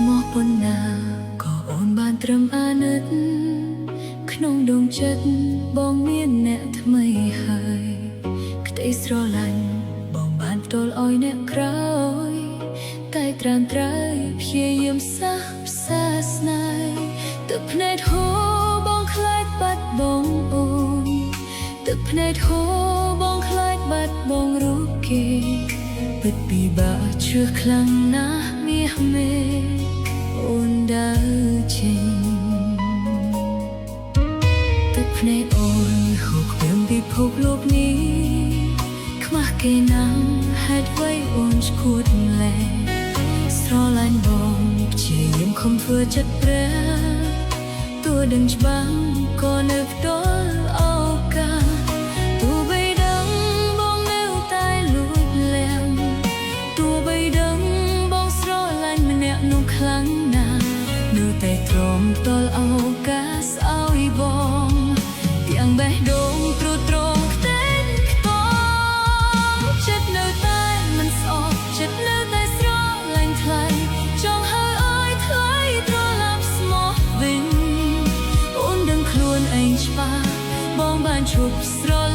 មោះប៉ុណ្ណាក៏អូនបានត្រឹមអាណិតក្នុងដងចិត្តបងមានអ្នកថ្មីហើយក្តីស្រឡាញ់បងបានផ្ទាល់ឲ្យអ្នកក្រោយតែត្រាំត្រៃព្យាយាមសះផ្សាស្នេហ៍ទឹកភ្នែកហូរបងខ្លាចបាត់បង់អូនទឹកភ្នែកហូរបងខ្លាចបាត់បង់រូបគេពិតពិបាកជ្រះខ្លាំងណាស់មាសមេអូនដើរចេញទឹកភ្នែកអូនហូរគ្មានពិភពលោកនេះខ្មាស់គេណាស់ហេតុអ្វីអូនឈួតលែស្រឡាញ់បងព្យាយាមខំធ្វើចិត្តព្រះទោះដឹងច្បាស់ក៏នៅផ្ទាល់ឱកាសទោះបីដឹងបងនៅតែលួចលាំទោះបីដឹងបងស្រឡាញ់ម្នាក់នោះខ្លាំងណាស់នៅតែទ្រាំទល់ឱកាសឲ្យបងទាំងបេះដូងទ្រុឌទ្រង់ខ្ទេចខ្ទងចិត្តនៅតែមិនស្អប់ចិត្តនៅតែស្រឡាញ់ថ្លៃចង់ហើយឲ្យថ្លៃត្រឡប់ស្មោះវិញអូនដឹងខ្លួនឯងច្បាស់បងបានឈប់ស្រ